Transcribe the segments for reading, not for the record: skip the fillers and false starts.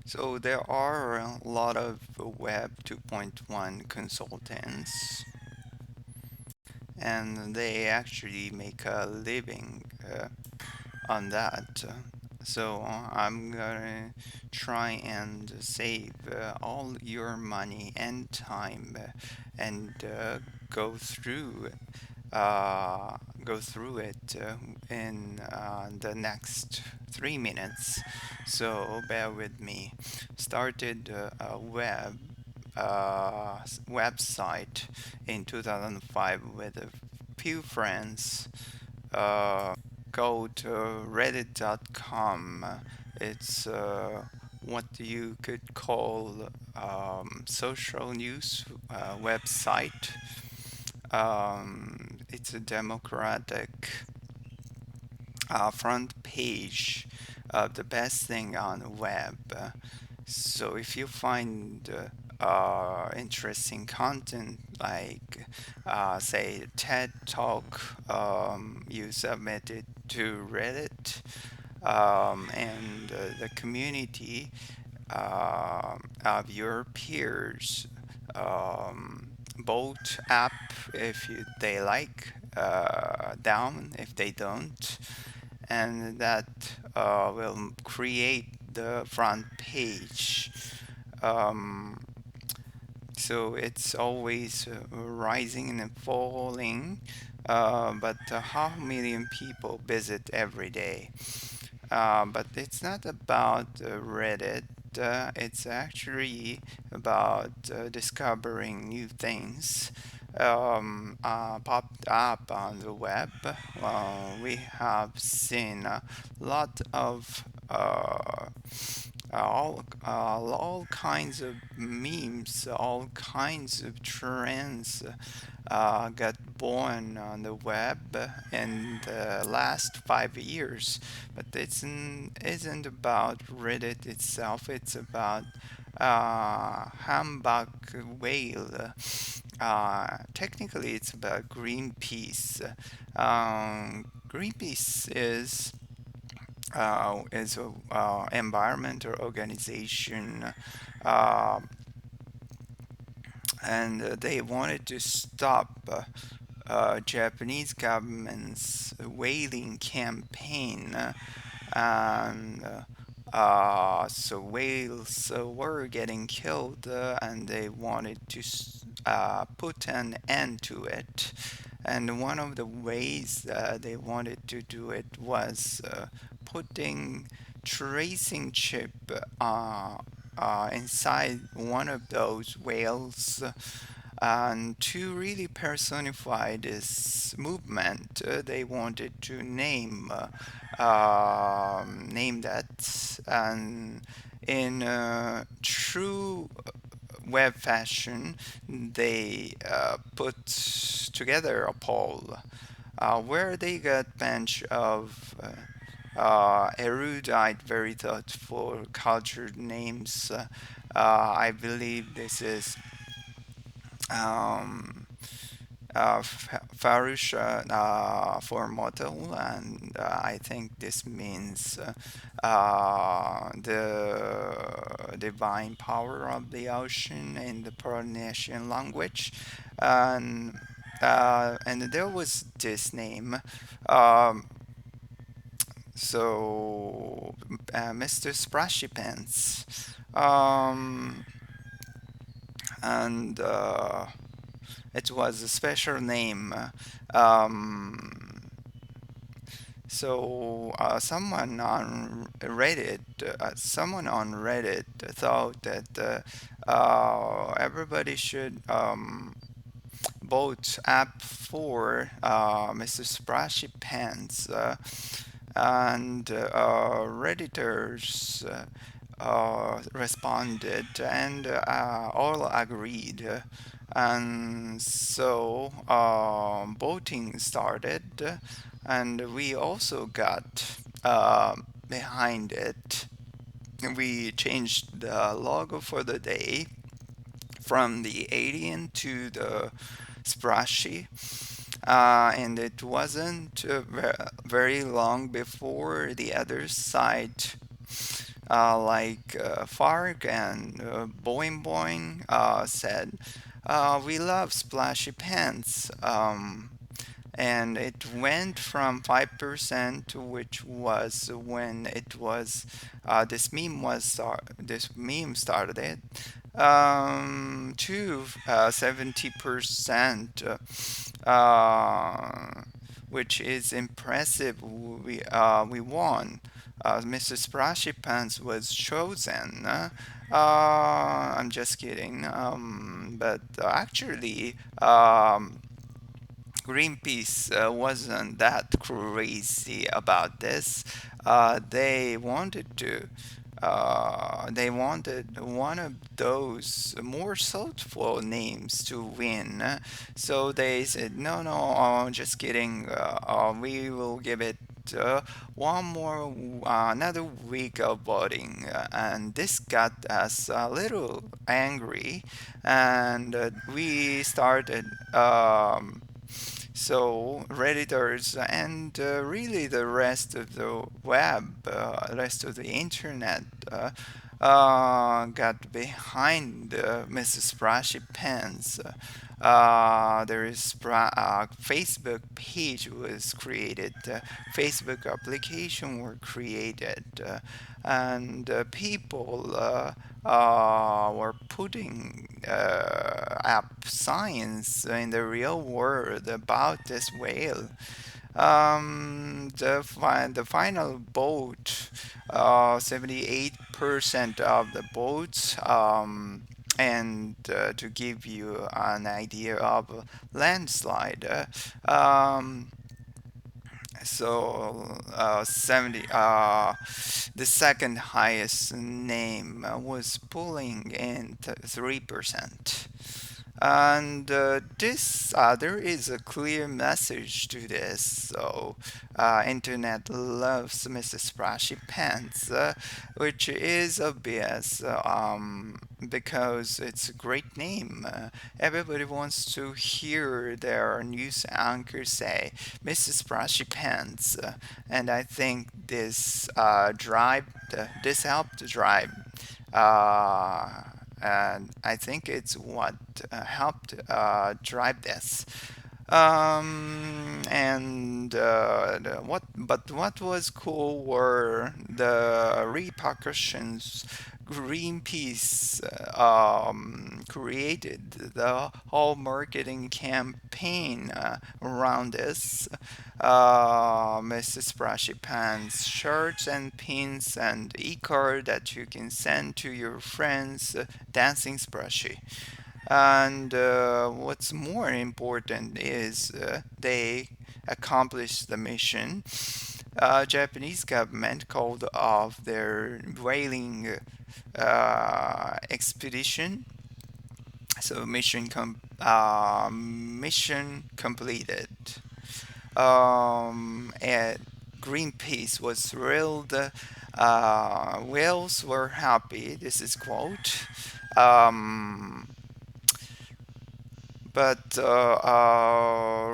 So there are a lot of Web 2.1 consultants, and they actually make a living on that. So I'm gonna try and save all your money and time and go through uh, go through it in the next 3 minutes. So bear with me. Started a website in 2005 with a few friends. Go to reddit.com. It's what you could call social news website. It's a democratic front page of the best thing on the web. So if you find interesting content like, say, TED Talk, you submit it to Reddit, and the community of your peers vote up if they like, down if they don't, and that will create the front page. Um, so it's always rising and falling, but how million people visit every day? But it's not about Reddit. It's actually about discovering new things popped up on the web. We have seen a lot of all kinds of memes, all kinds of trends got born on the web in the last 5 years. But isn't about Reddit itself. It's about humbug whale. Technically, it's about Greenpeace. Greenpeace is a environmental organization, uh, and they wanted to stop Japanese government's whaling campaign, and so whales were getting killed, and they wanted to put an end to it. And one of the ways they wanted to do it was putting tracing chip inside one of those whales, and to really personify this movement, they wanted to name that, and in true web fashion, they put together a poll where they got bunch of erudite, very thoughtful, cultured names. I believe this is um, Farusha for model, and I think this means the divine power of the ocean in the Polynesian language, and and there was this name. Um, Mr. Splashy Pants, um, and it was a special name. Um, someone on Reddit thought that everybody should vote up for Mr. Splashy Pants, and Redditors responded, and all agreed. And so voting started, and we also got behind it. We changed the logo for the day from the alien to the splashy, and it wasn't very long before the other side like Fark and Boing Boing said, we love splashy pants. And it went from 5%, which was when it was this meme started it, to 70%, which is impressive. We won. Mr. Splashy Pants was chosen. I'm just kidding. But actually, Greenpeace wasn't that crazy about this. They wanted one of those more thoughtful names to win. So they said, no, no, just kidding. We will give it uh, one more, another week of voting. And this got us a little angry. And we started. So Redditors and really the rest of the web, rest of the internet got behind Mrs. Splashy Pants. There is Facebook page was created, Facebook application were created, and people were putting up signs in the real world about this whale. The final vote, 78% of the votes, and to give you an idea of landslide, so 70 the second highest name was pulling in 3%. And this there is a clear message to this. So internet loves Mrs. Splashy Pants, which is obvious, because it's a great name. Everybody wants to hear their news anchor say Mrs. Splashy Pants, and I think this helped drive. And I think it's what helped drive this. And what was cool were the repercussions. Greenpeace created the whole marketing campaign around this. Mrs. Splashy Pants shirts and pins and e-card that you can send to your friends, dancing splashy. And what's more important is they accomplished the mission. Japanese government called off their whaling expedition. So mission completed. And Greenpeace was thrilled. Whales were happy. This is quote. Um, but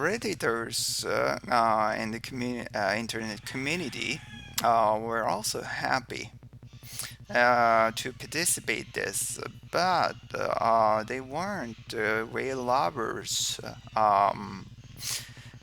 Redditors in the internet community were also happy to participate this, but they weren't whale lovers.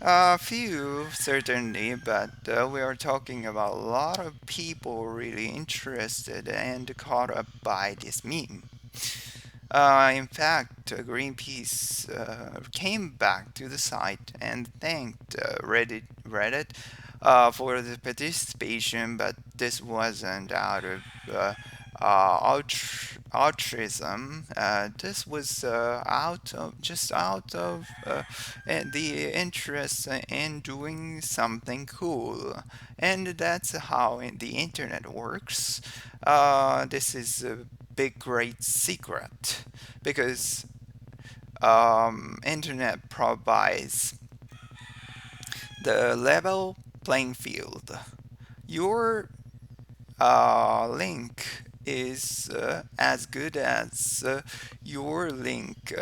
A few certainly, but we are talking about a lot of people really interested and caught up by this meme. In fact, Greenpeace came back to the site and thanked Reddit for the participation, but this wasn't out of altruism. This was out of the interest in doing something cool, and that's how the internet works. This is a big great secret because internet provides the level playing field. Your link is as good as your link,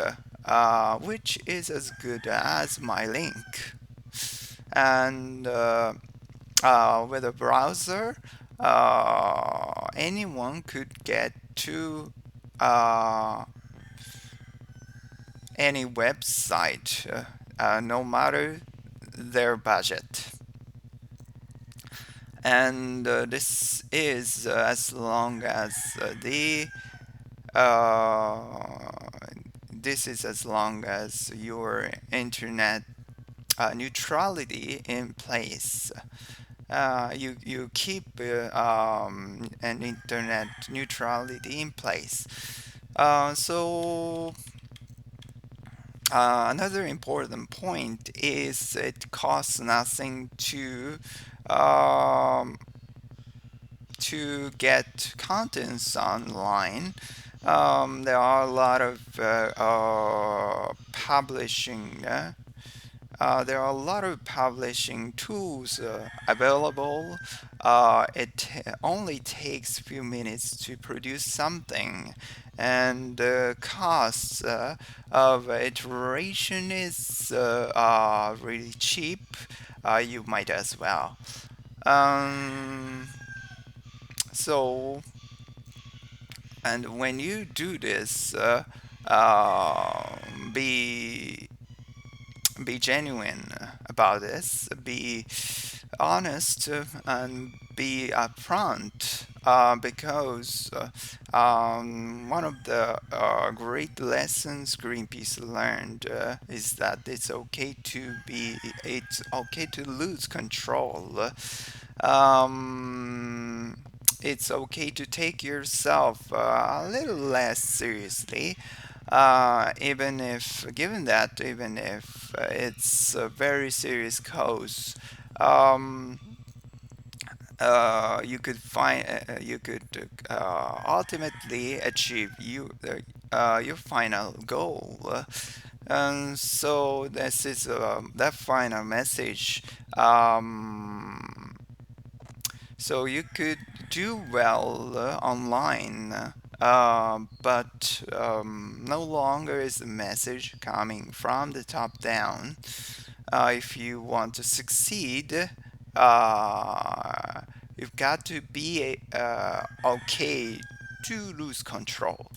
which is as good as my link. And with a browser, anyone could get to uh, any website, no matter their budget. And uh, this is as long as your internet neutrality in place. You keep an internet neutrality in place. Another important point is it costs nothing um, to get contents online. There are a lot of publishing. There are a lot of publishing tools available. It only takes a few minutes to produce something, and the cost of iteration is really cheap. You might as well. Um, so, and when you do this, uh, be be genuine about this, be honest, and be upfront. Because one of the great lessons Greenpeace learned is that it's okay to lose control. Um, it's okay to take yourself a little less seriously, even if it's a very serious cause. Um, you could ultimately achieve your final goal. And so this is that final message. So you could do well online, but no longer is the message coming from the top down. If you want to succeed, uh, you've got to be okay to lose control.